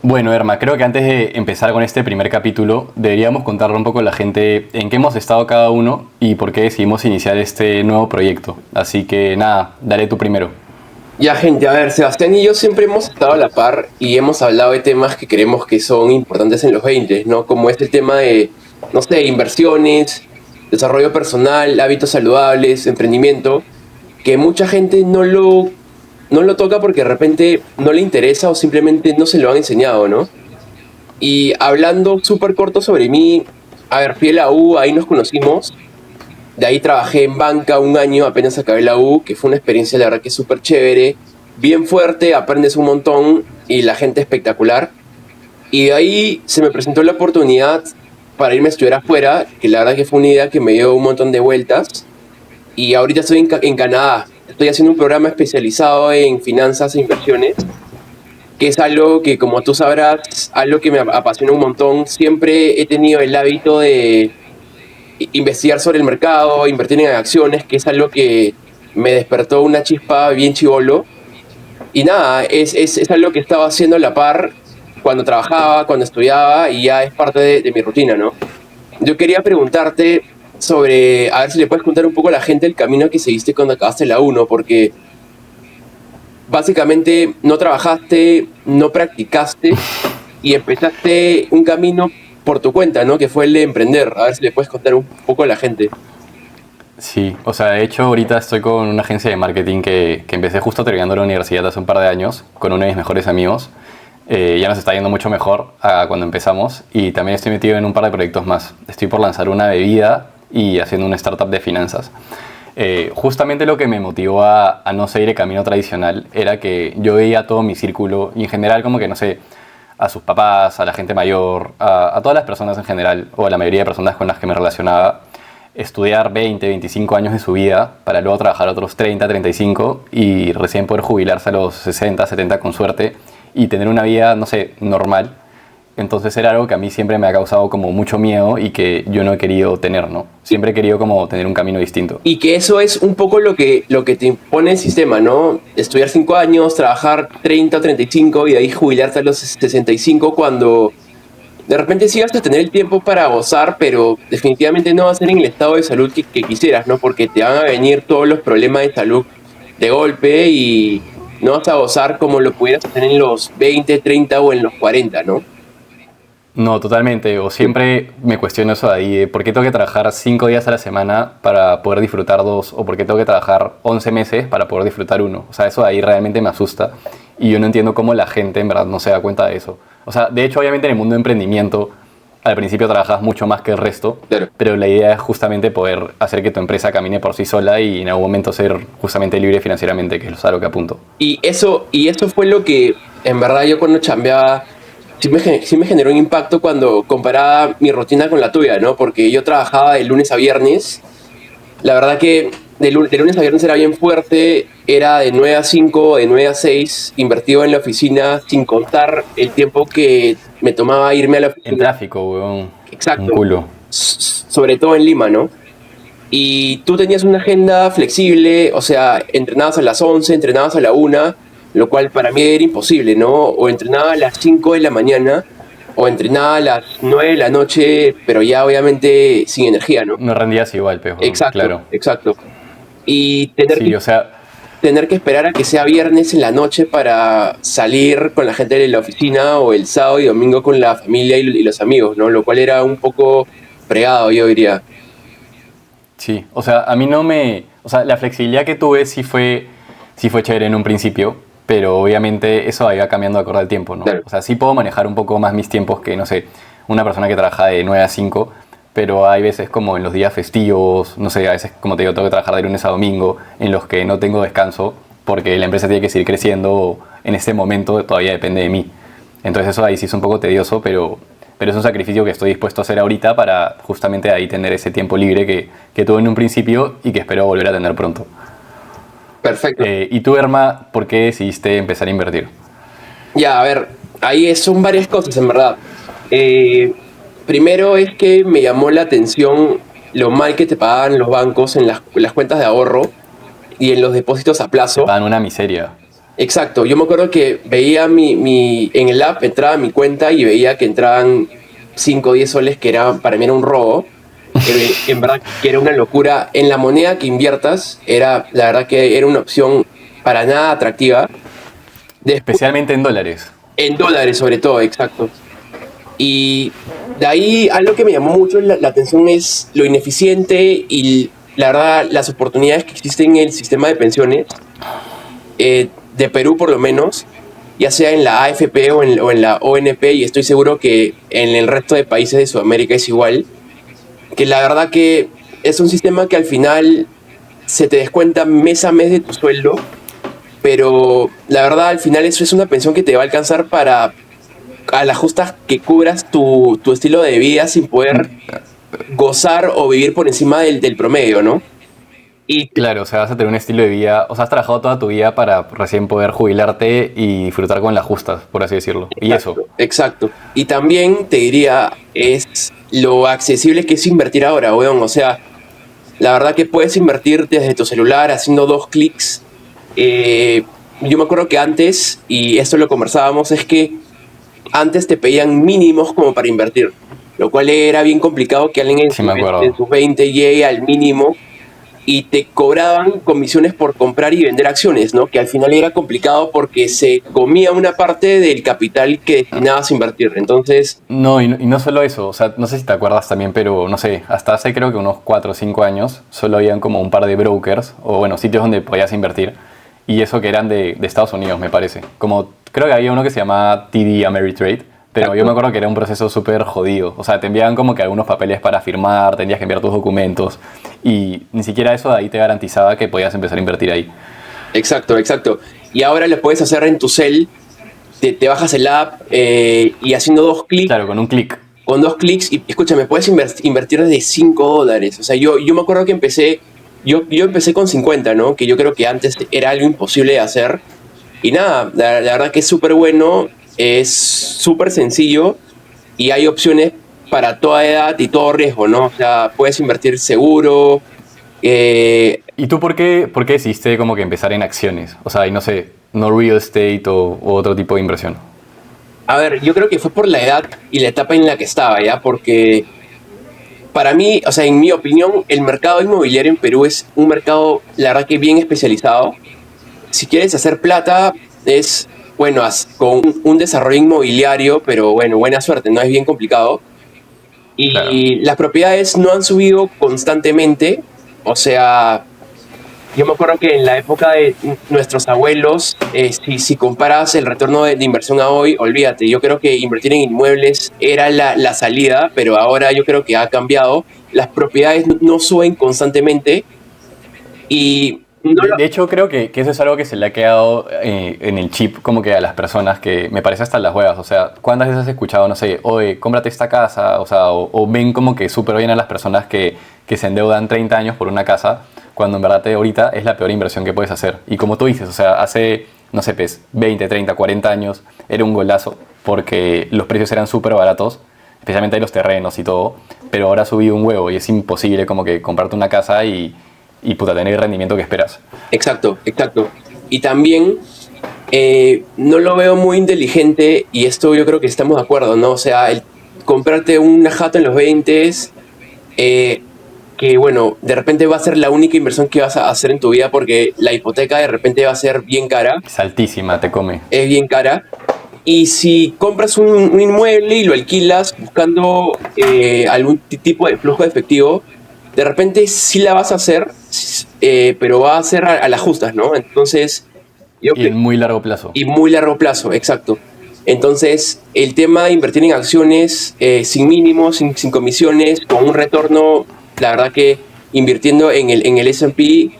Bueno, Erma, creo que antes de empezar con este primer capítulo, deberíamos contarle un poco a la gente en qué hemos estado cada uno y por qué decidimos iniciar este nuevo proyecto. Así que nada, daré tú primero. Ya, gente, a ver, Sebastián y yo siempre hemos estado a la par y hemos hablado de temas que creemos que son importantes en los 20, ¿no? Como este tema de, no sé, inversiones, desarrollo personal, hábitos saludables, emprendimiento, que mucha gente no lo toca porque de repente no le interesa o simplemente no se lo han enseñado, ¿no? Y hablando súper corto sobre mí, a ver, fui a la U, ahí nos conocimos. De ahí trabajé en banca un año, apenas acabé la U, que fue una experiencia, la verdad, que súper chévere, bien fuerte, aprendes un montón y la gente espectacular. Y de ahí se me presentó la oportunidad para irme a estudiar afuera, que la verdad que fue una idea que me dio un montón de vueltas. Y ahorita estoy en Canadá. Estoy haciendo un programa especializado en finanzas e inversiones, que es algo que, como tú sabrás, algo que me apasiona un montón. Siempre he tenido el hábito de investigar sobre el mercado, invertir en acciones, que es algo que me despertó una chispa bien chivolo. Y nada, es algo que estaba haciendo a la par cuando trabajaba, cuando estudiaba, y ya es parte de mi rutina, ¿no? Yo quería preguntarte sobre, a ver si le puedes contar un poco a la gente el camino que seguiste cuando acabaste la uno, porque básicamente no trabajaste, no practicaste y empezaste un camino por tu cuenta, ¿no? Que fue el de emprender. A ver si le puedes contar un poco a la gente. Sí, o sea, de hecho ahorita estoy con una agencia de marketing que empecé justo terminando la universidad hace un par de años con uno de mis mejores amigos. Ya nos está yendo mucho mejor a cuando empezamos y también estoy metido en un par de proyectos más. Estoy por lanzar una bebida y haciendo una startup de finanzas. Justamente lo que me motivó a no seguir el camino tradicional era que yo veía todo mi círculo y en general como que, no sé, a sus papás, a la gente mayor, a todas las personas en general o a la mayoría de personas con las que me relacionaba, estudiar 20, 25 años de su vida para luego trabajar otros 30, 35 y recién poder jubilarse a los 60, 70 con suerte y tener una vida, no sé, normal. Entonces era algo que a mí siempre me ha causado como mucho miedo y que yo no he querido tener, ¿no? Siempre he querido como tener un camino distinto. Y que eso es un poco lo que te impone el sistema, ¿no? Estudiar 5 años, trabajar 30 o 35 y de ahí jubilarte a los 65 cuando de repente sí vas a tener el tiempo para gozar, pero definitivamente no va a ser en el estado de salud que quisieras, ¿no? Porque te van a venir todos los problemas de salud de golpe y no vas a gozar como lo pudieras hacer en los 20, 30 o en los 40, ¿no? No, totalmente. O siempre me cuestiono eso de ahí, de por qué tengo que trabajar 5 días a la semana para poder disfrutar 2, o por qué tengo que trabajar 11 meses para poder disfrutar uno. O sea, eso de ahí realmente me asusta y yo no entiendo cómo la gente en verdad no se da cuenta de eso. O sea, de hecho, obviamente en el mundo de emprendimiento, al principio trabajas mucho más que el resto, Claro. pero la idea es justamente poder hacer que tu empresa camine por sí sola y en algún momento ser justamente libre financieramente, que es a lo que apunto. Y eso fue lo que, en verdad, yo cuando chambeaba, sí me generó un impacto cuando comparaba mi rutina con la tuya, ¿no? Porque yo trabajaba de lunes a viernes. La verdad que de lunes a viernes era bien fuerte, era de 9 a 5, de 9 a 6, invertido en la oficina, sin contar el tiempo que me tomaba irme a la En oficina. tráfico, weón, un Exacto, culo. sobre todo en Lima, ¿no? Y tú tenías una agenda flexible, o sea, entrenabas a las 11, entrenabas a la 1, lo cual para mí era imposible, ¿no? O entrenaba a las 5 de la mañana, o entrenaba a las 9 de la noche, pero ya obviamente sin energía, ¿no? No rendías igual, pero Exacto, claro. exacto. Y tener Sí, que, o sea, tener que esperar a que sea viernes en la noche para salir con la gente de la oficina, o el sábado y domingo con la familia y los amigos, ¿no? Lo cual era un poco fregado, yo diría. sí, o sea, a mí no me... O sea, la flexibilidad que tuve sí fue chévere en un principio, pero obviamente eso iba cambiando de acuerdo al tiempo, ¿no? Claro. O sea, sí puedo manejar un poco más mis tiempos que, no sé, una persona que trabaja de 9 a 5, pero hay veces como en los días festivos, no sé, a veces, como te digo, tengo que trabajar de lunes a domingo, en los que no tengo descanso, porque la empresa tiene que seguir creciendo, en este momento todavía depende de mí. Entonces eso ahí sí es un poco tedioso, pero es un sacrificio que estoy dispuesto a hacer ahorita para justamente ahí tener ese tiempo libre que tuve en un principio y que espero volver a tener pronto. Perfecto. ¿Y tú, Erma, por qué decidiste empezar a invertir? Ya, a ver, ahí son varias cosas en verdad. Eh, Primero es que me llamó la atención lo mal que te pagaban los bancos en las cuentas de ahorro y en los depósitos a Te plazo. pagan una miseria. Exacto, yo me acuerdo que veía en el app, entraba a mi cuenta y veía que entraban 5 o 10 soles, que era, para mí era un robo, en verdad que era una locura. En la moneda que inviertas, la verdad que era una opción para nada atractiva. Después, Especialmente en dólares. en dólares sobre todo, exacto. Y de ahí algo que me llamó mucho la atención es lo ineficiente y la verdad las oportunidades que existen en el sistema de pensiones de Perú por lo menos, ya sea en la AFP o en la ONP, y estoy seguro que en el resto de países de Sudamérica es igual, que la verdad que es un sistema que al final se te descuenta mes a mes de tu sueldo, pero la verdad al final eso es una pensión que te va a alcanzar para a las justas que cubras tu estilo de vida sin poder gozar o vivir por encima del promedio, ¿no? Y Claro, o sea, vas a tener un estilo de vida, o sea, has trabajado toda tu vida para recién poder jubilarte y disfrutar con las justas, por así decirlo. Y eso, exacto, exacto. Y también te diría, es lo accesible que es invertir ahora, weón. O sea, la verdad que puedes invertir desde tu celular haciendo 2 clics. Yo me acuerdo que antes, y esto lo conversábamos, es que antes te pedían mínimos como para invertir, lo cual era bien complicado que alguien sí me en acuerdo. sus 20 llegue al mínimo y te cobraban comisiones por comprar y vender acciones, ¿no? Que al final era complicado porque se comía una parte del capital que destinabas a invertir. Entonces, No, y no solo eso, o sea, no sé si te acuerdas también, pero no sé, hasta hace creo que unos 4 o 5 años solo habían como un par de brokers, o bueno, sitios donde podías invertir, y eso que eran de Estados Unidos, me parece. Como, creo que había uno que se llamaba TD Ameritrade, pero yo me acuerdo que era un proceso súper jodido. O sea, te enviaban como que algunos papeles para firmar, tenías que enviar tus documentos, y ni siquiera eso de ahí te garantizaba que podías empezar a invertir ahí. exacto, exacto. Y ahora lo puedes hacer en tu cel, te bajas el app y haciendo dos clics, Claro, con un clic. con 2 clics, y escúchame, puedes invertir desde $5. O sea, yo me acuerdo que yo empecé con 50, ¿no? Que yo creo que antes era algo imposible de hacer. Y nada, la verdad que es súper bueno, es súper sencillo y hay opciones para toda edad y todo riesgo, ¿no? O sea, puedes invertir seguro. eh, ¿Y tú por qué decidiste como que empezar en acciones? O sea, y no sé, no real estate o otro tipo de inversión. a ver, yo creo que fue por la edad y la etapa en la que estaba, ¿ya? Porque para mí, o sea, en mi opinión, el mercado inmobiliario en Perú es un mercado, la verdad que bien especializado. Si quieres hacer plata, es, bueno, con un desarrollo inmobiliario, pero bueno, buena suerte, no es bien complicado. Claro. Y las propiedades no han subido constantemente, o sea, yo me acuerdo que en la época de nuestros abuelos, si comparas el retorno de inversión a hoy, olvídate, yo creo que invertir en inmuebles era la salida, pero ahora yo creo que ha cambiado. Las propiedades no suben constantemente y no De hecho, creo que eso es algo que se le ha quedado en el chip como que a las personas que me parece hasta las huevas. O sea, ¿cuántas veces has escuchado, no sé, oye, cómprate esta casa? O sea, o ven como que súper bien a las personas que se endeudan 30 años por una casa, cuando en verdad ahorita es la peor inversión que puedes hacer. Y como tú dices, o sea, hace, no sé, pues, 20, 30, 40 años era un golazo porque los precios eran súper baratos, especialmente ahí los terrenos y todo, pero ahora ha subido un huevo y es imposible como que comprarte una casa y puta, tener el rendimiento que esperas. Exacto, exacto. Y también no lo veo muy inteligente, y esto yo creo que estamos de acuerdo, ¿no? O sea, el comprarte una jato en los 20, que bueno, de repente va a ser la única inversión que vas a hacer en tu vida porque la hipoteca de repente va a ser bien cara, Es altísima, te come. es bien cara. Y si compras un inmueble y lo alquilas buscando algún tipo de flujo de efectivo, de repente sí la vas a hacer, pero va a ser a las justas, ¿no? Entonces, yo Y en creo, muy largo plazo. y muy largo plazo, exacto. Entonces, el tema de invertir en acciones sin mínimos, sin comisiones, con un retorno, la verdad que invirtiendo en el S&P,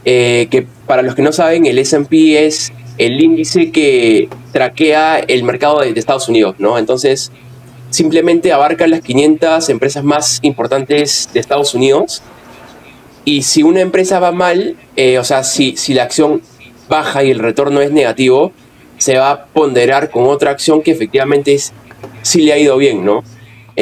que para los que no saben, el S&P es el índice que traquea el mercado de Estados Unidos, ¿no? Entonces, simplemente abarca las 500 empresas más importantes de Estados Unidos, y si una empresa va mal, o sea, si la acción baja y el retorno es negativo, se va a ponderar con otra acción que efectivamente sí le ha ido bien, ¿no?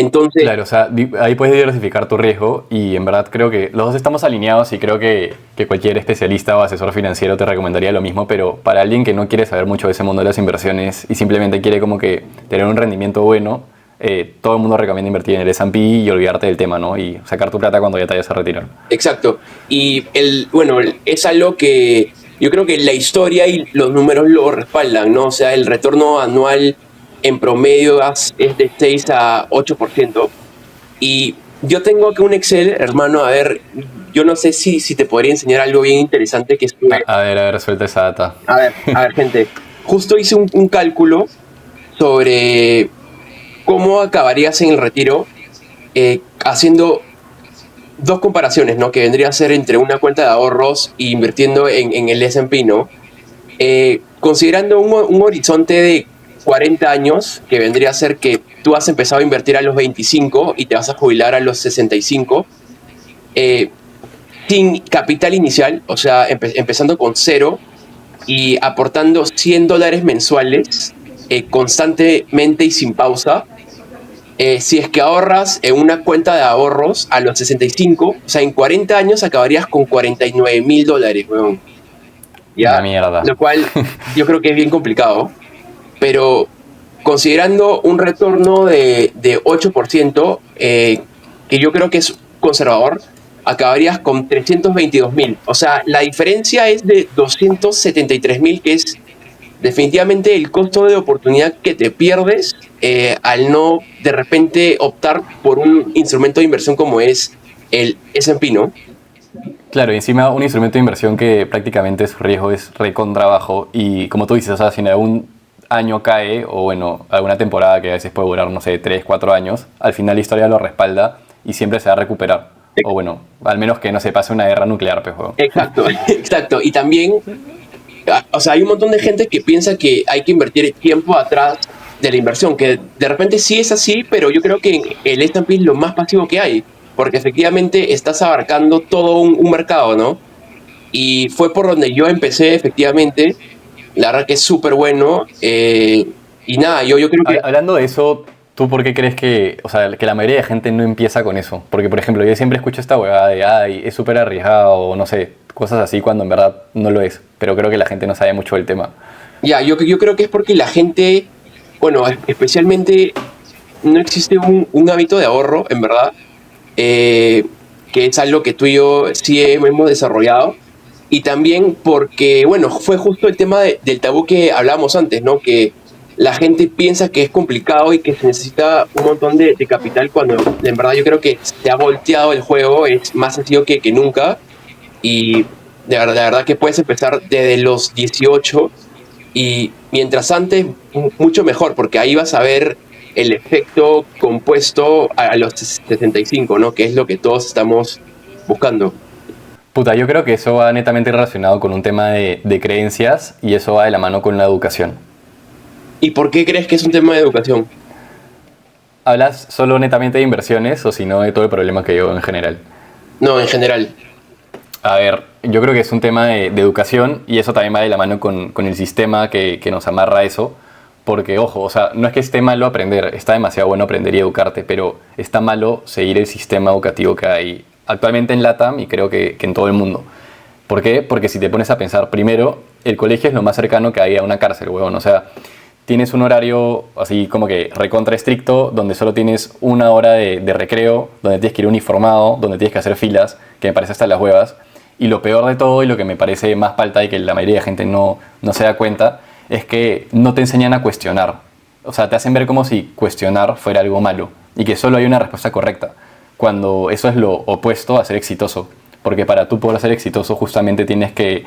Entonces, Claro, o sea, ahí puedes diversificar tu riesgo y en verdad creo que los dos estamos alineados y creo que cualquier especialista o asesor financiero te recomendaría lo mismo, pero para alguien que no quiere saber mucho de ese mundo de las inversiones y simplemente quiere como que tener un rendimiento bueno, todo el mundo recomienda invertir en el S&P y olvidarte del tema, ¿no? Y sacar tu plata cuando ya te vayas a retirar. exacto. Y bueno, es algo que yo creo que la historia y los números lo respaldan, ¿no? O sea, el retorno anual en promedio es de 6 a 8%. Y yo tengo aquí un Excel, hermano, a ver, yo no sé si te podría enseñar algo bien interesante que estuve. A ver, suelta esa data. A ver, gente, justo hice un cálculo sobre cómo acabarías en el retiro, haciendo dos comparaciones, ¿no? Que vendría a ser entre una cuenta de ahorros e invirtiendo en el S&P, ¿no? Considerando un horizonte de 40 años, que vendría a ser que tú has empezado a invertir a los 25 y te vas a jubilar a los 65, sin capital inicial, o sea, empezando con cero y aportando $100 mensuales, constantemente y sin pausa. Si es que ahorras en una cuenta de ahorros a los 65, o sea, en 40 años acabarías con $49,000, weón. Una ¿Ya? mierda. Lo cual yo creo que es bien complicado, pero considerando un retorno de 8%, que yo creo que es conservador, acabarías con 322,000. O sea, la diferencia es de 273,000, que es definitivamente el costo de oportunidad que te pierdes, al no de repente optar por un instrumento de inversión como es el S&P, ¿no? Claro, y encima un instrumento de inversión que prácticamente su riesgo es recontra bajo y como tú dices, o sea, si en algún año cae o bueno, alguna temporada que a veces puede durar, no sé, 3 4 años, al final la historia lo respalda y siempre se va a recuperar. O bueno, al menos que no se pase una guerra nuclear, pues, juego. Exacto, exacto. Y también, o sea, hay un montón de gente que piensa que hay que invertir tiempo atrás de la inversión, que de repente sí es así, pero yo creo que el S&P es lo más pasivo que hay, porque efectivamente estás abarcando todo un mercado, ¿no? Y fue por donde yo empecé, efectivamente. La verdad que es súper bueno. Y nada, yo creo que... Hablando de eso, ¿tú por qué crees que, o sea, que la mayoría de gente no empieza con eso? Porque, por ejemplo, yo siempre escucho esta huevada de, ay, es súper arriesgado, o no sé, cosas así cuando en verdad no lo es. Pero creo que la gente no sabe mucho del tema. Ya, yo creo que es porque la gente, bueno, especialmente no existe un hábito de ahorro, en verdad, que es algo que tú y yo sí hemos desarrollado. Y también porque, bueno, fue justo el tema del tabú que hablábamos antes, ¿no? Que la gente piensa que es complicado y que se necesita un montón de capital cuando en verdad yo creo que se ha volteado el juego, es más sencillo que nunca. Y la verdad que puedes empezar desde los 18 y mientras antes, mucho mejor, porque ahí vas a ver el efecto compuesto a los 65, ¿no? Que es lo que todos estamos buscando. Puta, yo creo que eso va netamente relacionado con un tema de creencias y eso va de la mano con la educación. ¿Y por qué crees que es un tema de educación? ¿Hablas solo netamente de inversiones o si no de todo el problema que yo en general? No, en general. A ver, yo creo que es un tema de educación y eso también va de la mano con el sistema que nos amarra a eso. Porque, ojo, o sea, no es que esté malo aprender, está demasiado bueno aprender y educarte, pero está malo seguir el sistema educativo que hay actualmente en LATAM y creo que en todo el mundo. ¿Por qué? Porque si te pones a pensar, primero, el colegio es lo más cercano que hay a una cárcel, huevón. O sea, tienes un horario así como que recontra estricto, donde solo tienes una hora de recreo, donde tienes que ir uniformado, donde tienes que hacer filas, que me parece hasta las huevas. Y lo peor de todo, y lo que me parece más falta y que la mayoría de gente no se da cuenta, es que no te enseñan a cuestionar. O sea, te hacen ver como si cuestionar fuera algo malo y que solo hay una respuesta correcta, cuando eso es lo opuesto a ser exitoso. Porque para tú poder ser exitoso justamente tienes que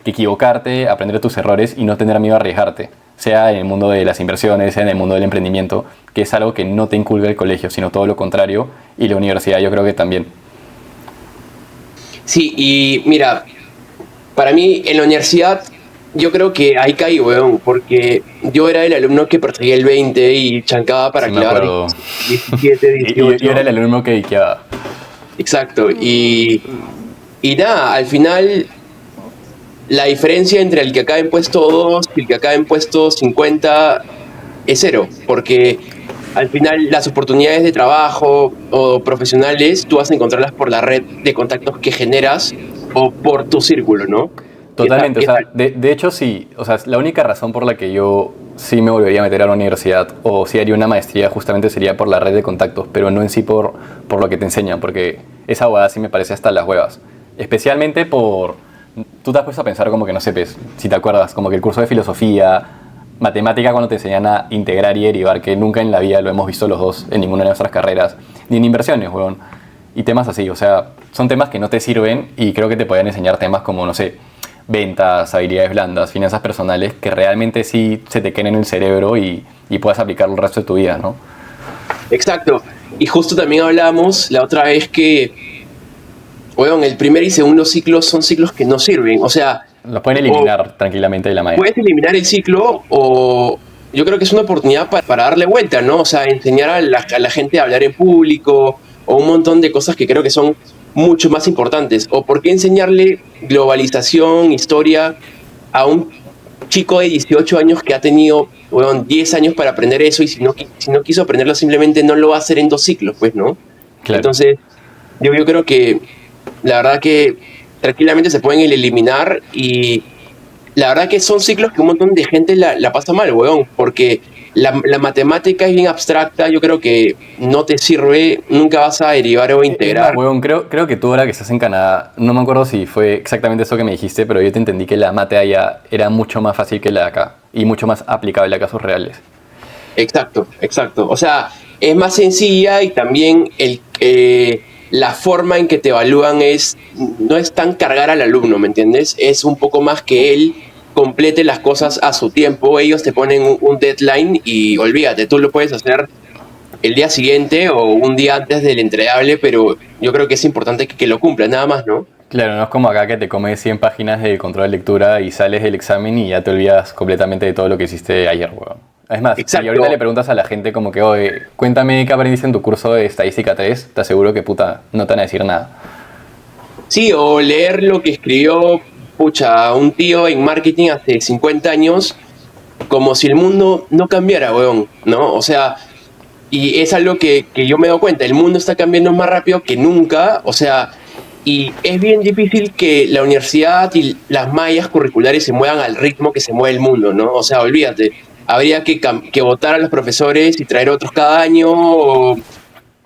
equivocarte, aprender de tus errores y no tener miedo a arriesgarte, sea en el mundo de las inversiones, sea en el mundo del emprendimiento, que es algo que no te inculca el colegio, sino todo lo contrario, y la universidad yo creo que también. Sí, y mira, para mí en la universidad yo creo que ahí caí, weón, porque yo era el alumno que perseguía el 20 y chancaba para Sí me clavar acuerdo. 17, Y 18. yo era el alumno que diqueaba. Exacto, y nada, al final la diferencia entre el que acaba en puesto 2 y el que acaba en puesto 50 es cero, porque al final las oportunidades de trabajo o profesionales tú vas a encontrarlas por la red de contactos que generas o por tu círculo, ¿no? Totalmente, o sea, de hecho sí, o sea, la única razón por la que yo sí me volvería a meter a la universidad o sí haría una maestría justamente sería por la red de contactos, pero no en sí por lo que te enseñan, porque esa huevada sí me parece hasta las huevas. Especialmente por, tú te has puesto a pensar como que no sé, pues, si te acuerdas, como que el curso de filosofía, matemática cuando te enseñan a integrar y derivar, que nunca en la vida lo hemos visto los dos en ninguna de nuestras carreras, ni en inversiones, huevón, y temas así, o sea, son temas que no te sirven y creo que te pueden enseñar temas como, no sé, ventas, habilidades blandas, finanzas personales, que realmente sí se te queden en el cerebro y puedas aplicarlo el resto de tu vida, ¿no? Exacto. Y justo también hablamos la otra vez que, bueno, el primer y segundo ciclo son ciclos que no sirven. O sea, Los pueden eliminar tranquilamente de la magia. puedes eliminar el ciclo o yo creo que es una oportunidad para darle vuelta, ¿no? O sea, enseñar a la gente a hablar en público o un montón de cosas que creo que son mucho más importantes. ¿O por qué enseñarle globalización, historia a un chico de 18 años que ha tenido, bueno, 10 años para aprender eso y si no quiso aprenderlo simplemente no lo va a hacer en 2 ciclos, pues, ¿no? Claro. Entonces, yo creo que la verdad que tranquilamente se pueden eliminar y la verdad que son ciclos que un montón de gente la pasa mal, weón, porque la matemática es bien abstracta, yo creo que no te sirve, nunca vas a derivar o integrar. Huevón, creo que tú ahora que estás en Canadá, no me acuerdo si fue exactamente eso que me dijiste, pero yo te entendí que la mate allá era mucho más fácil que la de acá y mucho más aplicable a casos reales. Exacto, exacto. O sea, es más sencilla y también la forma en que te evalúan no es tan cargar al alumno, ¿me entiendes? Es un poco más que él complete las cosas a su tiempo. Ellos te ponen un deadline y olvídate, tú lo puedes hacer el día siguiente o un día antes del entregable, pero yo creo que es importante que lo cumpla, nada más, ¿no? Claro, no es como acá que te comes 100 páginas de control de lectura y sales del examen y ya te olvidas completamente de todo lo que hiciste ayer, weón. Es más, Exacto. si ahorita le preguntas a la gente como que, oye, cuéntame qué aprendiste en tu curso de Estadística 3, te aseguro que puta, no te van a decir nada. Sí, o leer lo que escribió, pucha, un tío en marketing hace 50 años, como si el mundo no cambiara, weón, ¿no? O sea, y es algo que yo me doy cuenta, el mundo está cambiando más rápido que nunca, o sea, y es bien difícil que la universidad y las mallas curriculares se muevan al ritmo que se mueve el mundo, ¿no? O sea, olvídate, habría que votar a los profesores y traer otros cada año,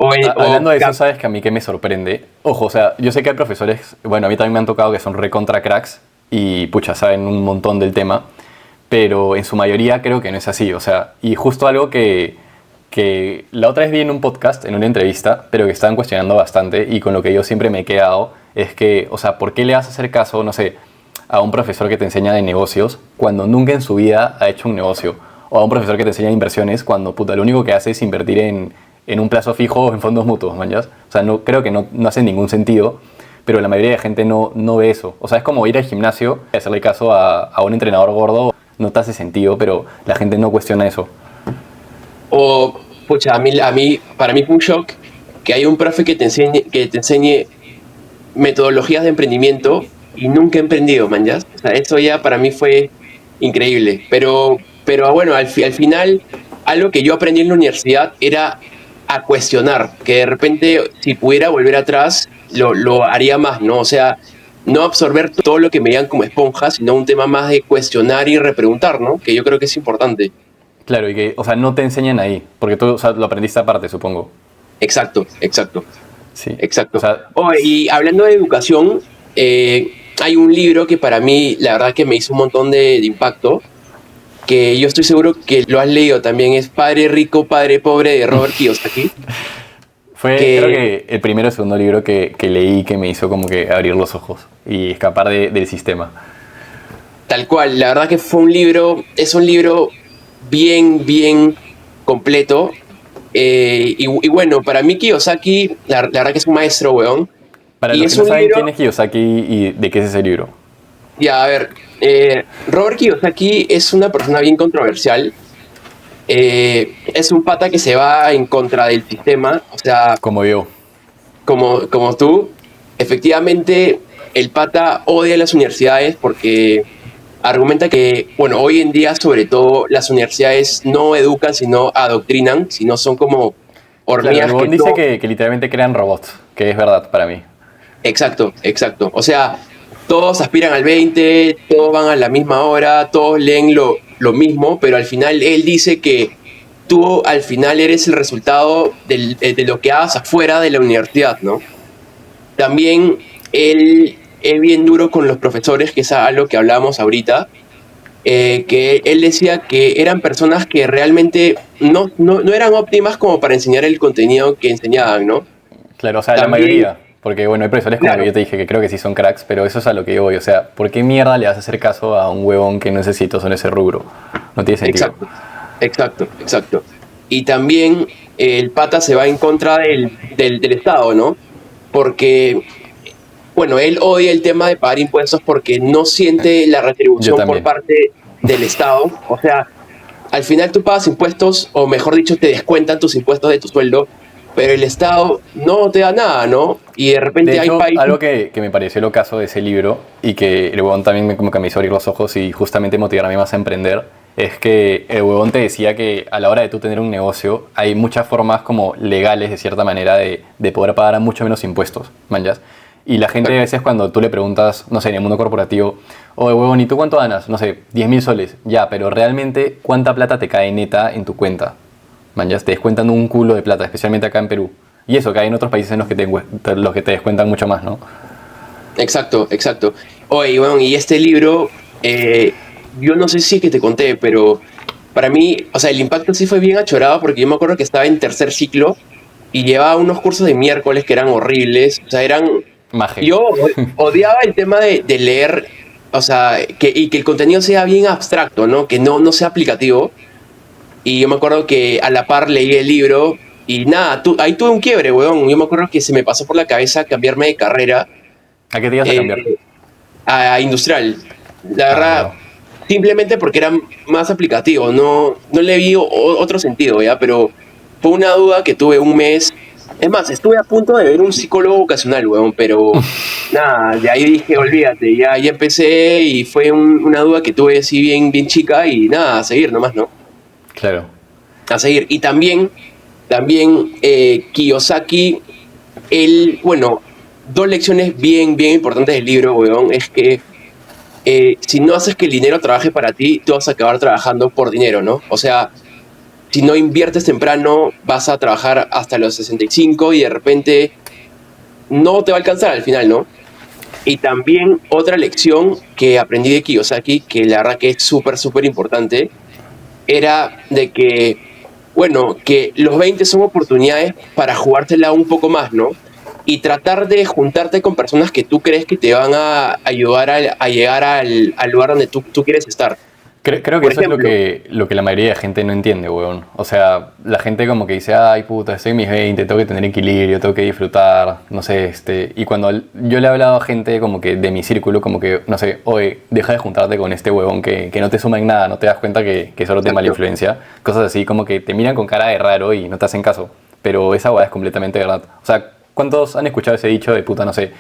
Hablando de eso, ¿sabes que a mí que me sorprende? Ojo, o sea, yo sé que hay profesores, bueno, a mí también me han tocado que son recontra cracks y pucha, saben un montón del tema, pero en su mayoría creo que no es así, o sea, y justo algo que la otra vez vi en un podcast, en una entrevista, pero que estaban cuestionando bastante y con lo que yo siempre me he quedado, es que, o sea, ¿por qué le vas a hacer caso, no sé, a un profesor que te enseña de negocios cuando nunca en su vida ha hecho un negocio? O a un profesor que te enseña inversiones cuando, puta, lo único que hace es invertir en un plazo fijo o en fondos mutuos, ¿mañas? O sea, creo que no hace ningún sentido, pero la mayoría de gente no ve eso. O sea, es como ir al gimnasio y hacerle caso a un entrenador gordo, no te hace sentido, pero la gente no cuestiona eso. O, pucha, para mí fue un shock que hay un profe que te enseñe metodologías de emprendimiento y nunca he emprendido, man, ¿ya? O sea, eso ya para mí fue increíble. Pero bueno, al final, algo que yo aprendí en la universidad era a cuestionar, que de repente, si pudiera volver atrás, lo haría más, ¿no? O sea, no absorber todo lo que me digan como esponja, sino un tema más de cuestionar y repreguntar, ¿no? Que yo creo que es importante. Claro, y que, o sea, no te enseñan ahí, porque tú, o sea, lo aprendiste aparte, supongo. Exacto, exacto. Sí. Exacto. O sea, Y hablando de educación, hay un libro que para mí, la verdad que me hizo un montón de impacto, que yo estoy seguro que lo has leído también, es Padre Rico, Padre Pobre de Robert Kiyosaki. fue creo que el primero o segundo libro que leí que me hizo como que abrir los ojos y escapar del sistema. Tal cual, la verdad que es un libro bien completo. Y bueno, para mí Kiyosaki, la verdad que es un maestro, weón. Para Y los es que no un saben libro, quién es Kiyosaki y de qué es ese libro. ya, a ver, Robert Kiyosaki es una persona bien controversial. Es un pata que se va en contra del sistema, o sea, Como yo. como tú. Efectivamente, el pata odia las universidades porque argumenta que, bueno, hoy en día sobre todo las universidades no educan, sino adoctrinan, sino son como Claro, el hormigas que huevón dice no... que literalmente crean robots, que es verdad para mí. Exacto, exacto. O sea, todos aspiran al 20, todos van a la misma hora, todos leen lo mismo, pero al final él dice que tú al final eres el resultado de lo que hagas afuera de la universidad, ¿no? También él es bien duro con los profesores, que es algo que hablábamos ahorita, que él decía que eran personas que realmente no eran óptimas como para enseñar el contenido que enseñaban, ¿no? Claro, o sea, la También, mayoría. Porque, bueno, hay profesores como que claro, yo te dije que creo que sí son cracks, pero eso es a lo que yo voy. O sea, ¿por qué mierda le vas a hacer caso a un huevón que no es exitoso en ese rubro? No tiene sentido. exacto, exacto, exacto. Y también el pata se va en contra del Estado, ¿no? Porque, bueno, él odia el tema de pagar impuestos porque no siente la Yo retribución por también. parte del Estado. O sea, al final tú pagas impuestos, o mejor dicho, te descuentan tus impuestos de tu sueldo, pero el Estado no te da nada, ¿no? Y de De repente hay hecho, países... algo que me pareció lo caso de ese libro y que el huevón también como que me hizo abrir los ojos y justamente motivarme más a emprender, es que el huevón te decía que a la hora de tú tener un negocio hay muchas formas como legales de cierta manera de poder pagar mucho menos impuestos, manjas. Y la gente a veces cuando tú le preguntas, no sé, en el mundo corporativo, oye huevón, ¿y tú cuánto ganas? No sé, 10.000 soles. Ya, pero realmente, ¿cuánta plata te cae neta en tu cuenta? Man, ya te descuentan un culo de plata, especialmente acá en Perú. Y eso, que hay en otros países en los que te descuentan mucho más, ¿no? Exacto, exacto. Oye, bueno, y este libro, yo no sé si es que te conté, pero para mí, o sea, el impacto sí fue bien achorado porque yo me acuerdo que estaba en tercer ciclo y llevaba unos cursos de miércoles que eran horribles, o sea, eran... Maje. Yo odiaba el tema de leer, o sea, y que el contenido sea bien abstracto, ¿no? Que no sea aplicativo. Y yo me acuerdo que a la par leí el libro y nada, ahí tuve un quiebre, weón. Yo me acuerdo que se me pasó por la cabeza cambiarme de carrera ¿A qué te ibas a eh, cambiar? a industrial. La Ah, verdad, huevo. simplemente porque era más aplicativo, no le vi otro sentido, ¿ya? Pero fue una duda que tuve un mes. Es más, estuve a punto de ver un psicólogo ocasional, weón, pero nada, de ahí dije, olvídate, ya empecé y fue una duda que tuve así bien chica y nada, a seguir nomás, ¿no? Claro. A seguir. Y también Kiyosaki, él, bueno, dos lecciones bien importantes del libro, weón, es que si no haces que el dinero trabaje para ti, tú vas a acabar trabajando por dinero, ¿no? O sea, si no inviertes temprano, vas a trabajar hasta los 65 y de repente no te va a alcanzar al final, ¿no? Y también otra lección que aprendí de Kiyosaki, que la verdad que es súper importante, era de que, bueno, que los 20 son oportunidades para jugártela un poco más, ¿no? Y tratar de juntarte con personas que tú crees que te van a ayudar a llegar al lugar donde tú quieres estar. Creo que Por eso es ejemplo, lo que la mayoría de gente no entiende, weón. O sea, la gente como que dice, ay puta, estoy en mis 20, tengo que tener equilibrio, tengo que disfrutar, no sé, Y cuando yo le he hablado a gente como que de mi círculo, como que, no sé, oye, deja de juntarte con este huevón que no te suma en nada, no te das cuenta que solo te mala exacto, influencia. Cosas así, como que te miran con cara de raro y no te hacen caso. Pero esa hueá es completamente verdad. O sea, ¿cuántos han escuchado ese dicho de puta, no sé?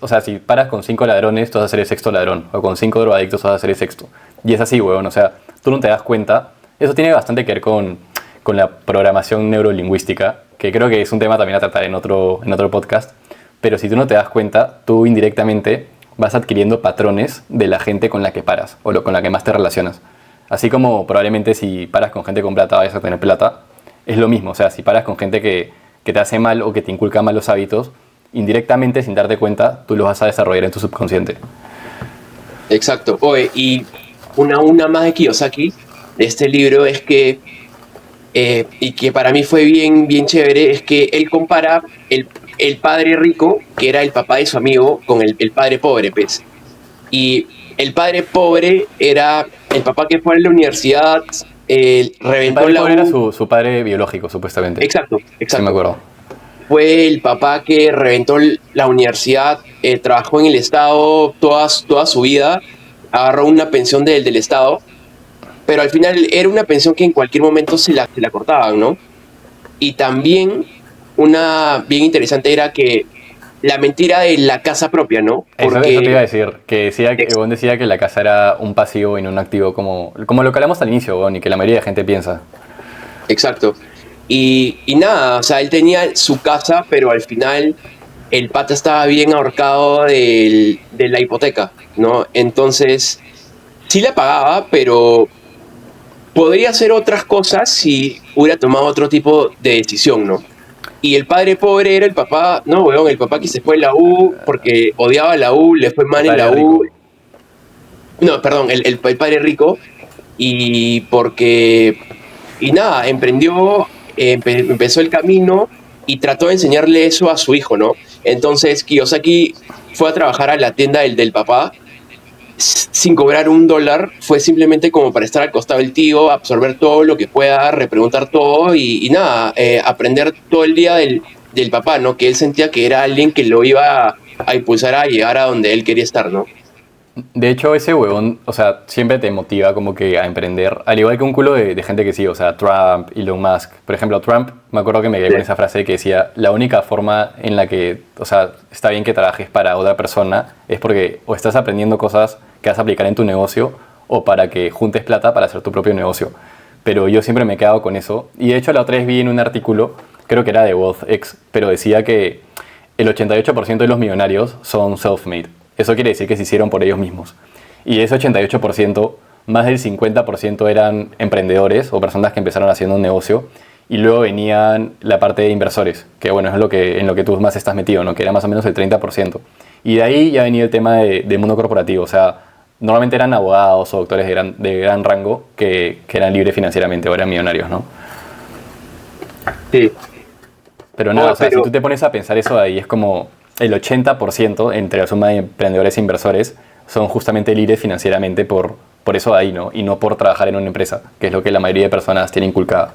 O sea, si paras con 5 ladrones, tú vas a ser el sexto ladrón. O con 5 drogadictos, vas a ser el sexto. Y es así, weón. O sea, tú no te das cuenta. Eso tiene bastante que ver con la programación neurolingüística, que creo que es un tema también a tratar en otro podcast. Pero si tú no te das cuenta, tú indirectamente vas adquiriendo patrones de la gente con la que paras o con la que más te relacionas. Así como probablemente si paras con gente con plata vayas a tener plata, es lo mismo. O sea, si paras con gente que te hace mal o que te inculca malos hábitos, indirectamente, sin darte cuenta, tú los vas a desarrollar en tu subconsciente. exacto. Oye, y una más de Kiyosaki, de este libro, es que, y que para mí fue bien chévere, es que él compara el padre rico, que era el papá de su amigo, con el padre pobre, pues. Y el padre pobre era el papá que fue a la universidad, El reventó padre la pobre era U. su padre biológico, supuestamente. Exacto, Sí, me exacto. acuerdo. Fue el papá que reventó la universidad, trabajó en el Estado toda su vida, agarró una pensión del Estado, pero al final era una pensión que en cualquier momento se la cortaban, ¿no? Y también una bien interesante era que la mentira de la casa propia, ¿no? Eso te iba a Porque, decir, que decía, que Bon decía que la casa era un pasivo y no un activo, como lo que hablamos al inicio, Bon, y que la mayoría de gente piensa. exacto. Y nada, o sea, él tenía su casa, pero al final el pata estaba bien ahorcado de la hipoteca, ¿no? Entonces, sí la pagaba, pero podría hacer otras cosas si hubiera tomado otro tipo de decisión, ¿no? Y el padre pobre era el papá, no, weón, el papá que se fue a la U porque odiaba la U, le fue El mal en padre la U. rico. No, perdón, el padre rico. Y porque, y nada, empezó el camino y trató de enseñarle eso a su hijo, ¿no? Entonces Kiyosaki fue a trabajar a la tienda del papá sin cobrar $1, fue simplemente como para estar al costado del tío, absorber todo lo que pueda, repreguntar todo y nada, aprender todo el día del papá, ¿no? Que él sentía que era alguien que lo iba a impulsar a llegar a donde él quería estar, ¿no? De hecho, ese huevón, o sea, siempre te motiva como que a emprender, al igual que un culo de gente que sí, o sea, Trump, Elon Musk. Por ejemplo, Trump, me acuerdo que me quedé Sí, con esa frase que decía, la única forma en la que, o sea, está bien que trabajes para otra persona es porque o estás aprendiendo cosas que vas a aplicar en tu negocio o para que juntes plata para hacer tu propio negocio. Pero yo siempre me he quedado con eso. Y de hecho, la otra vez vi en un artículo, creo que era de WealthX, pero decía que el 88% de los millonarios son self-made. Eso quiere decir que se hicieron por ellos mismos. Y de ese 88%, más del 50% eran emprendedores o personas que empezaron haciendo un negocio. Y luego venían la parte de inversores, que bueno, es en lo que tú más estás metido, ¿no? Que era más o menos el 30%. Y de ahí ya venía el tema del mundo corporativo. O sea, normalmente eran abogados o doctores de gran rango que eran libres financieramente o eran millonarios, ¿no? sí. Pero nada, Oh, o sea, si pero tú te pones a pensar eso de ahí, es como el 80% entre la suma de emprendedores e inversores son justamente libres financieramente por eso de ahí, ¿no? Y no por trabajar en una empresa, que es lo que la mayoría de personas tiene inculcada.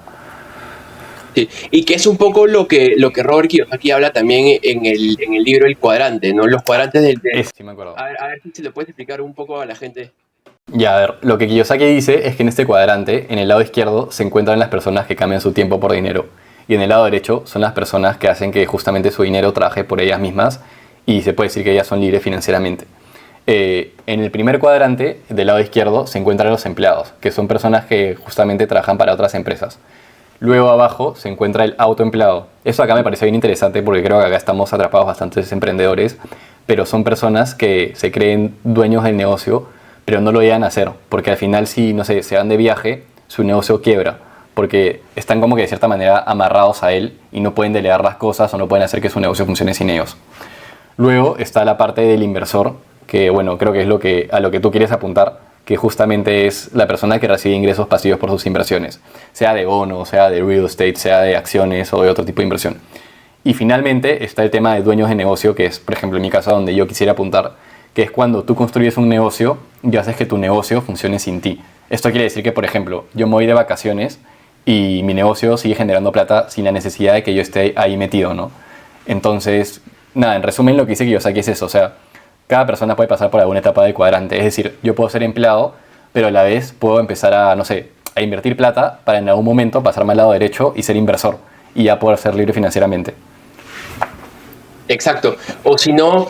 sí, y que es un poco lo que Robert Kiyosaki habla también en el libro El Cuadrante, ¿no? Los cuadrantes Sí me acuerdo. a ver si se lo puedes explicar un poco a la gente. Ya, a ver, lo que Kiyosaki dice es que en este cuadrante, en el lado izquierdo, se encuentran las personas que cambian su tiempo por dinero. Y en el lado derecho son las personas que hacen que justamente su dinero trabaje por ellas mismas y se puede decir que ellas son libres financieramente. En el primer cuadrante, del lado izquierdo, se encuentran los empleados, que son personas que justamente trabajan para otras empresas. Luego abajo se encuentra el autoempleado. Eso acá me parece bien interesante porque creo que acá estamos atrapados bastantes emprendedores, pero son personas que se creen dueños del negocio, pero no lo llegan a hacer, porque al final si, no sé, se van de viaje, su negocio quiebra, porque están como que de cierta manera amarrados a él y no pueden delegar las cosas o no pueden hacer que su negocio funcione sin ellos. Luego está la parte del inversor, que bueno, creo que es a lo que tú quieres apuntar, que justamente es la persona que recibe ingresos pasivos por sus inversiones, sea de bonos, sea de real estate, sea de acciones o de otro tipo de inversión. Y finalmente está el tema de dueños de negocio, que es, por ejemplo, en mi caso donde yo quisiera apuntar, que es cuando tú construyes un negocio y haces que tu negocio funcione sin ti. Esto quiere decir que, por ejemplo, yo me voy de vacaciones y mi negocio sigue generando plata sin la necesidad de que yo esté ahí metido, ¿no? Entonces, nada, en resumen lo que dice Kiyosaki es eso, o sea, cada persona puede pasar por alguna etapa del cuadrante, es decir, yo puedo ser empleado, pero a la vez puedo empezar a, no sé, a invertir plata para en algún momento pasarme al lado derecho y ser inversor y ya poder ser libre financieramente. Exacto. O si no,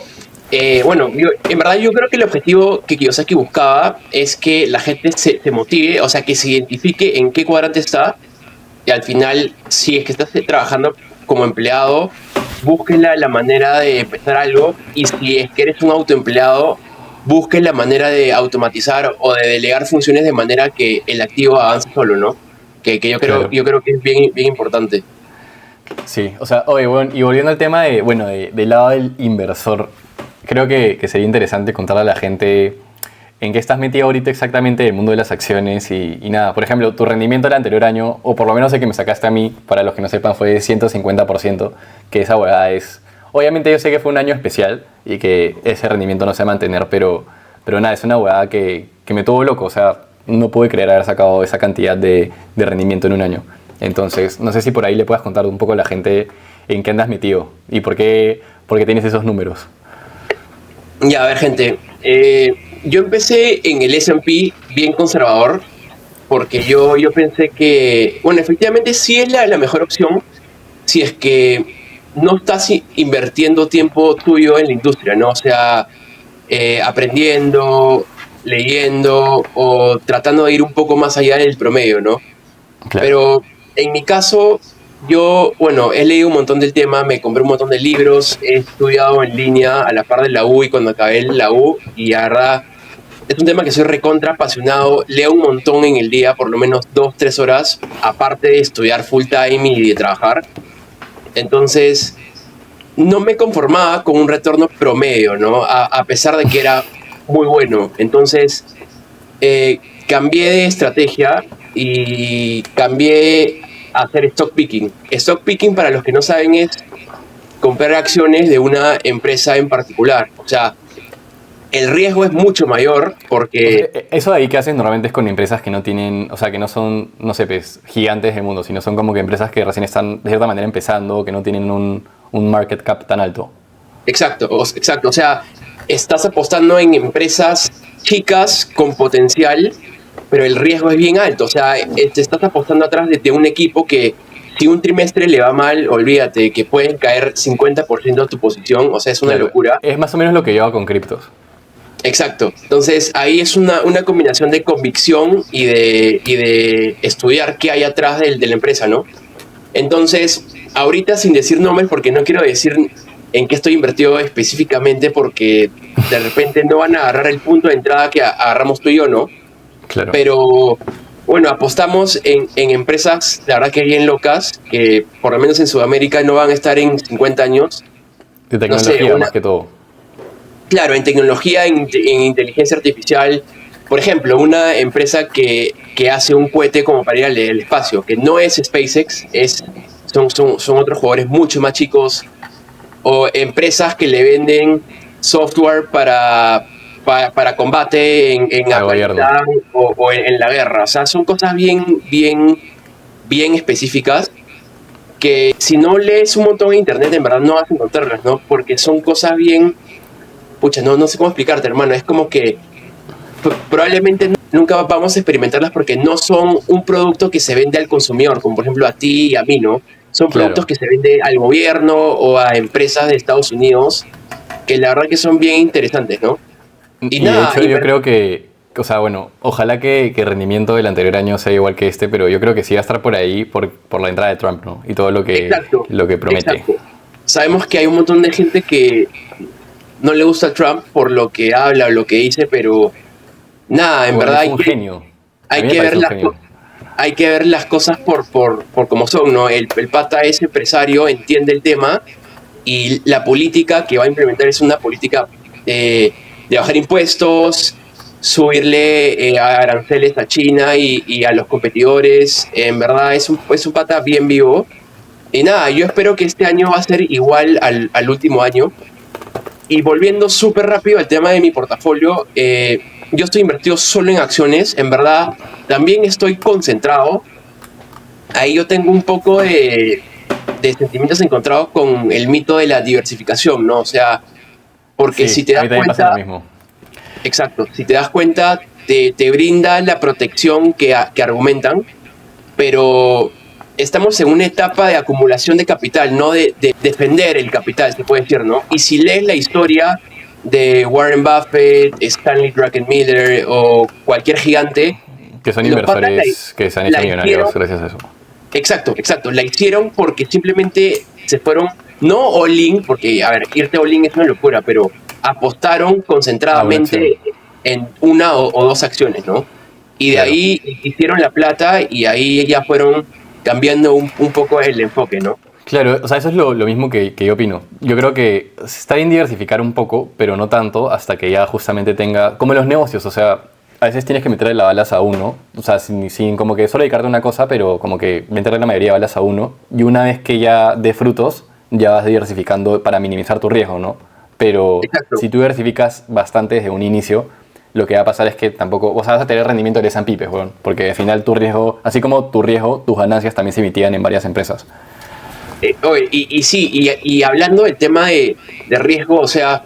bueno, en verdad yo creo que el objetivo que Kiyosaki buscaba es que la gente se motive, o sea, que se identifique en qué cuadrante está y al final, si es que estás trabajando como empleado, busques la manera de empezar algo y si es que eres un autoempleado, busques la manera de automatizar o de delegar funciones de manera que el activo avance solo, ¿no? Que yo creo, Claro. yo creo que es bien, bien importante. Sí, o sea, oye, bueno, y volviendo al tema de, bueno, del lado del inversor, creo que sería interesante contarle a la gente en qué estás metido ahorita exactamente en el mundo de las acciones y nada. Por ejemplo, tu rendimiento el anterior año, o por lo menos el que me sacaste a mí, para los que no sepan, fue 150%, que esa hueá es... Obviamente yo sé que fue un año especial y que ese rendimiento no se va a mantener, pero nada, es una hueá que me tuvo loco, o sea, no pude creer haber sacado esa cantidad de rendimiento en un año. Entonces, no sé si por ahí le puedas contar un poco a la gente en qué andas metido y por qué tienes esos números. Ya, a ver, gente. Yo empecé en el S&P bien conservador, porque yo pensé que, bueno, efectivamente sí es la mejor opción si es que no estás invirtiendo tiempo tuyo en la industria, ¿no? O sea, aprendiendo, leyendo o tratando de ir un poco más allá del promedio, ¿no? Claro. Pero en mi caso, yo, bueno, he leído un montón del tema, me compré un montón de libros, he estudiado en línea a la par de la U y cuando acabé la U, y la verdad, es un tema que soy recontra apasionado, leo un montón en el día, por lo menos 2, 3 horas, aparte de estudiar full time y de trabajar. Entonces, no me conformaba con un retorno promedio, ¿no? A pesar de que era muy bueno. Entonces, cambié de estrategia y cambié a hacer stock picking. Stock picking, para los que no saben, es comprar acciones de una empresa en particular. O sea, el riesgo es mucho mayor O sea, porque, eso de ahí que haces normalmente es con empresas que no tienen, o sea, que no son, no sé, pues, gigantes del mundo, sino son como que empresas que recién están de cierta manera empezando, que no tienen un market cap tan alto. exacto, exacto. O sea, estás apostando en empresas chicas con potencial, pero el riesgo es bien alto. O sea, te estás apostando atrás de un equipo que si un trimestre le va mal, olvídate, que pueden caer 50% de tu posición. O sea, es una Claro, locura. es más o menos lo que yo hago con criptos. Exacto. Entonces, ahí es una combinación de convicción y de estudiar qué hay atrás de la empresa, ¿no? Entonces, ahorita sin decir nombres, porque no quiero decir en qué estoy invertido específicamente, porque de repente no van a agarrar el punto de entrada que agarramos tú y yo, ¿no? Claro. Pero bueno, apostamos en empresas, la verdad que bien locas, que por lo menos en Sudamérica no van a estar en 50 años. De No sé, tecnología más que todo. claro, en tecnología, en inteligencia artificial. Por ejemplo, una empresa que hace un cohete como para ir al espacio, que no es SpaceX, son otros jugadores mucho más chicos, o empresas que le venden software para combate en Al gobierno. Afganistán o en la guerra. O sea, son cosas bien específicas que si no lees un montón en internet, en verdad no vas a encontrarlas, ¿no? Porque son cosas bien, pucha, no sé cómo explicarte, hermano. Es como que probablemente nunca vamos a experimentarlas porque no son un producto que se vende al consumidor, como por ejemplo a ti y a mí, ¿no? Son productos Claro. que se venden al gobierno o a empresas de Estados Unidos, que la verdad que son bien interesantes, ¿no? Y Y de nada, hecho yo creo que, o sea, bueno, ojalá que el rendimiento del anterior año sea igual que este, pero yo creo que sí va a estar por ahí por la entrada de Trump, ¿no? Y todo exacto, lo que promete. exacto. Sabemos que hay un montón de gente que no le gusta Trump por lo que habla o lo que dice, pero nada, en Bueno, verdad es un genio. A hay mí me que ver parece un genio. hay que ver las cosas por como son, ¿no? El pata es empresario, entiende el tema y la política que va a implementar es una política de bajar impuestos, subirle aranceles a China y a los competidores. En verdad es un pata bien vivo. Y nada, yo espero que este año va a ser igual al último año. Y volviendo súper rápido al tema de mi portafolio, yo estoy invertido solo en acciones. En verdad, también estoy concentrado. Ahí yo tengo un poco de sentimientos encontrados con el mito de la diversificación, ¿no? O sea, porque Sí, si te a das mí también pasa lo cuenta, mismo. exacto, si te das cuenta, te brinda la protección que argumentan, pero estamos en una etapa de acumulación de capital, no de defender el capital, se puede decir, ¿no? Y si lees la historia de Warren Buffett, Stanley Druckenmiller o cualquier gigante, Que son los patas inversores que se han hecho la hicieron. millonarios gracias a eso. Exacto, exacto. La hicieron porque simplemente se fueron, no all-in, porque, a ver, irte all-in es una locura, pero apostaron Ah, una acción. concentradamente en una o dos acciones, ¿no? Y de Claro. ahí hicieron la plata y ahí ya fueron cambiando un poco el enfoque, ¿no? Claro, o sea, eso es lo mismo que yo opino. Yo creo que está bien diversificar un poco, pero no tanto hasta que ya justamente tenga, como en los negocios, o sea, a veces tienes que meterle la balas a uno, o sea, sin como que solo dedicarte a una cosa, pero como que meterle la mayoría de balas a uno, y una vez que ya dé frutos, ya vas diversificando para minimizar tu riesgo, ¿no? Pero Exacto. si tú diversificas bastante desde un inicio, lo que va a pasar es que tampoco, o sea, vas a tener rendimiento del S&P, pues, weón, porque al final tu riesgo, así como tu riesgo, tus ganancias también se emitían en varias empresas. Oye, y sí, y hablando del tema de riesgo, o sea,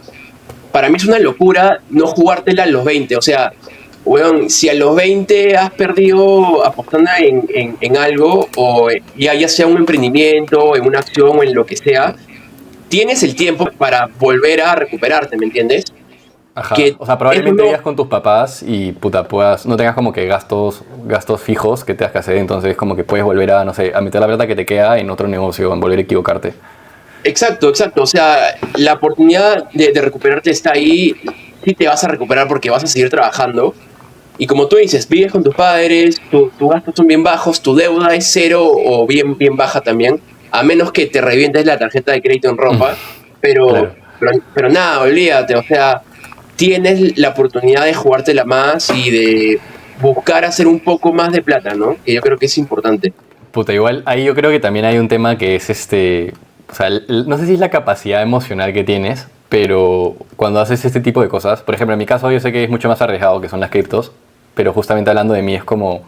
para mí es una locura no jugártela a los 20. O sea, weón, si a los 20 has perdido apostando en algo, o ya sea un emprendimiento, en una acción o en lo que sea, tienes el tiempo para volver a recuperarte, ¿me entiendes? Ajá. Que O sea, probablemente uno, vivas con tus papás y puta, no tengas como que gastos fijos que tengas que hacer, entonces como que puedes volver a, no sé, a meter la plata que te queda en otro negocio, en volver a equivocarte. exacto, exacto. O sea, la oportunidad de recuperarte está ahí. Sí te vas a recuperar porque vas a seguir trabajando. Y como tú dices, vives con tus padres, tus gastos son bien bajos, tu deuda es cero o bien, bien baja también, a menos que te revientes la tarjeta de crédito en ropa. Pero, Claro. pero nada, olvídate. O sea, tienes la oportunidad de jugártela más y de buscar hacer un poco más de plata, ¿no? Que yo creo que es importante. Puta, igual ahí yo creo que también hay un tema que es o sea, no sé si es la capacidad emocional que tienes, pero cuando haces este tipo de cosas, por ejemplo, en mi caso yo sé que es mucho más arriesgado que son las criptos, pero justamente hablando de mí es como,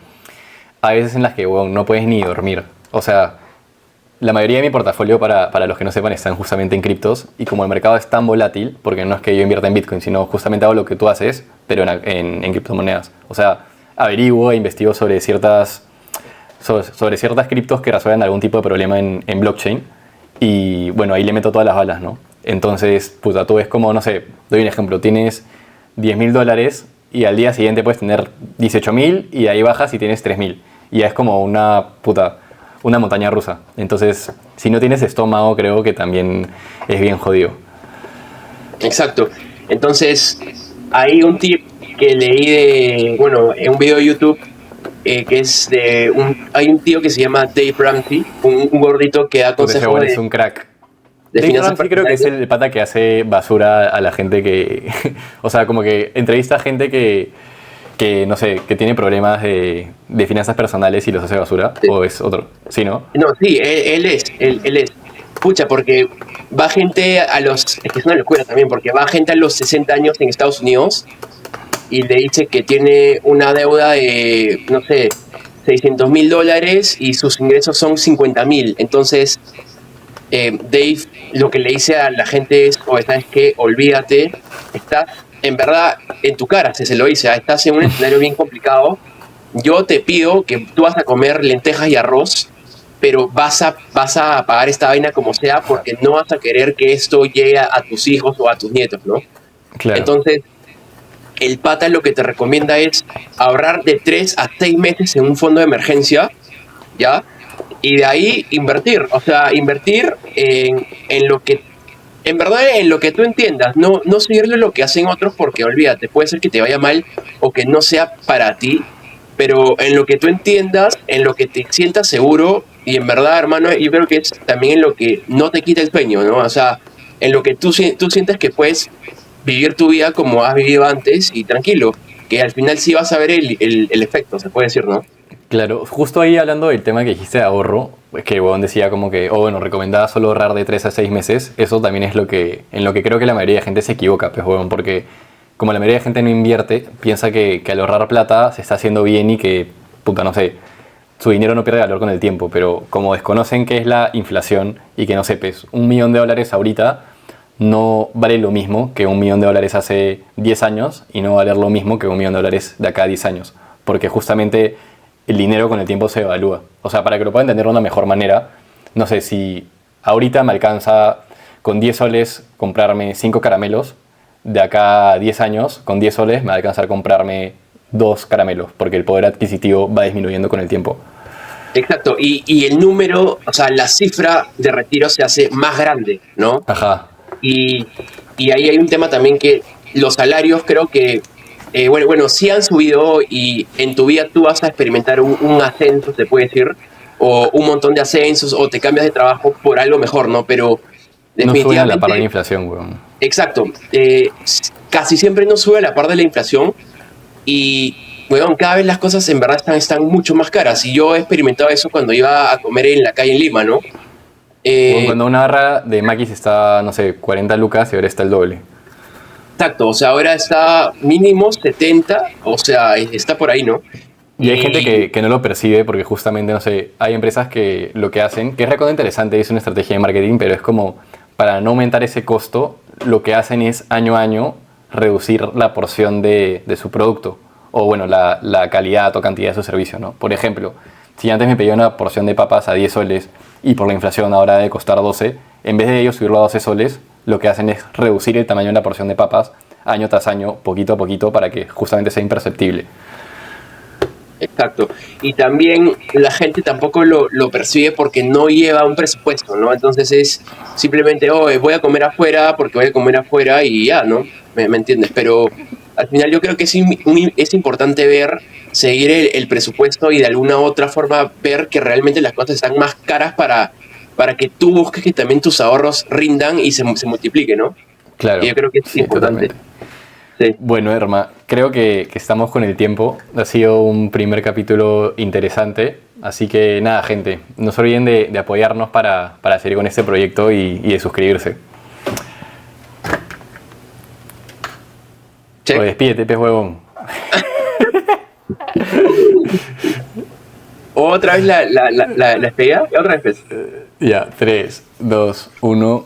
hay veces en las que, weón, no puedes ni dormir. O sea, la mayoría de mi portafolio, para los que no sepan, están justamente en criptos, y como el mercado es tan volátil, porque no es que yo invierta en Bitcoin, sino justamente hago lo que tú haces, pero en criptomonedas. O sea, averiguo e investigo sobre ciertas criptos que resuelven algún tipo de problema en blockchain, y bueno, ahí le meto todas las balas, ¿no? Entonces, puta, tú ves como, no sé, doy un ejemplo, tienes $10.000 y al día siguiente puedes tener 18.000 y ahí bajas y tienes 3.000. Y ya es como una montaña rusa. Entonces, si no tienes estómago, creo que también es bien jodido. Exacto. Entonces, hay un tip que leí bueno, en un video de YouTube, que es hay un tío que se llama Dave Ramsey, un gordito que da Puta, ese consejos weón es un crack. de Dave finanzas Ramsey creo que es personales. el pata que hace basura a la gente que... o sea, como que entrevista a gente que no sé, que tiene problemas de finanzas personales y los hace basura. Sí. O es otro. ¿Sí, no? No, sí, él es. Pucha, porque va gente es que es una locura también, porque va gente a los 60 años en Estados Unidos y le dice que tiene una deuda de, no sé, $600.000 y sus ingresos son 50.000. Entonces, Dave lo que le dice a la gente es, oye, ¿sabes qué? Olvídate, estás en verdad en tu cara, se lo dice, estás en un escenario bien complicado. Yo te pido que tú vas a comer lentejas y arroz, pero vas a pagar esta vaina como sea porque no vas a querer que esto llegue a tus hijos o a tus nietos, ¿no? Claro. Entonces, el pata lo que te recomienda es ahorrar de 3 a 6 meses en un fondo de emergencia, ¿ya? Y de ahí invertir, o sea, invertir en lo que, en verdad, en lo que tú entiendas, no seguirle lo que hacen otros porque olvídate, puede ser que te vaya mal o que no sea para ti, pero en lo que tú entiendas, en lo que te sientas seguro y en verdad, hermano, yo creo que es también en lo que no te quita el sueño, ¿no? O sea, en lo que tú sientes que puedes vivir tu vida como has vivido antes y tranquilo, que al final sí vas a ver el efecto, se puede decir, ¿no? Claro, justo ahí hablando del tema que dijiste de ahorro, es que weón decía como que, bueno, recomendaba solo ahorrar de 3 a 6 meses, eso también es en lo que creo que la mayoría de gente se equivoca, pues weón, porque como la mayoría de gente no invierte, piensa que al ahorrar plata se está haciendo bien y que, puta, no sé, su dinero no pierde valor con el tiempo, pero como desconocen qué es la inflación y que no sé, pues, $1.000.000 ahorita no vale lo mismo que $1.000.000 hace 10 años y no va a valer lo mismo que $1.000.000 de acá a 10 años, porque justamente el dinero con el tiempo se evalúa. O sea, para que lo pueda entender de una mejor manera, no sé, si ahorita me alcanza con 10 soles comprarme 5 caramelos, de acá a 10 años, con 10 soles me va a alcanzar comprarme 2 caramelos, porque el poder adquisitivo va disminuyendo con el tiempo. Exacto, y el número, o sea, la cifra de retiro se hace más grande, ¿no? Ajá, Y, y ahí hay un tema también que los salarios creo que, bueno, sí han subido y en tu vida tú vas a experimentar un ascenso, se puede decir, o un montón de ascensos, o te cambias de trabajo por algo mejor, ¿no? Pero no suben a la par de la definitivamente, inflación, weón. exacto, casi siempre no sube a la par de la inflación y, bueno, cada vez las cosas en verdad están mucho más caras. Y yo he experimentado eso cuando iba a comer en la calle en Lima, ¿no? Weón, Eh, cuando una barra de maquis está, no sé, 40 lucas y ahora está el doble. exacto, o sea, ahora está mínimo 70, o sea, está por ahí, ¿no? Y hay gente Y que no lo percibe porque justamente, no sé, hay empresas que lo que hacen, que es recontra interesante, es una estrategia de marketing, pero es como para no aumentar ese costo, lo que hacen es año a año reducir la porción de su producto o bueno, la calidad o cantidad de su servicio, ¿no? Por ejemplo, si antes me pedía una porción de papas a 10 soles y por la inflación ahora debe costar 12, en vez de ellos subirlo a 12 soles, lo que hacen es reducir el tamaño de la porción de papas año tras año, poquito a poquito, para que justamente sea imperceptible. Exacto. Y también la gente tampoco lo percibe porque no lleva un presupuesto, ¿no? Entonces es simplemente, oh, voy a comer afuera porque voy a comer afuera y ya, ¿no? ¿Me entiendes? Pero al final yo creo que es importante ver, seguir el presupuesto y de alguna otra forma ver que realmente las cosas están más caras para que tú busques que también tus ahorros rindan y se multipliquen, ¿no? Y Claro, yo creo que es sí, importante. totalmente. Sí. Bueno, Erma, creo que estamos con el tiempo. Ha sido un primer capítulo interesante. Así que nada, gente, no se olviden de apoyarnos para seguir con este proyecto y de suscribirse. Check. O despídete, pez huevón. Otra vez la despedida. Otra vez, pues. Ya, 3, 2, 1.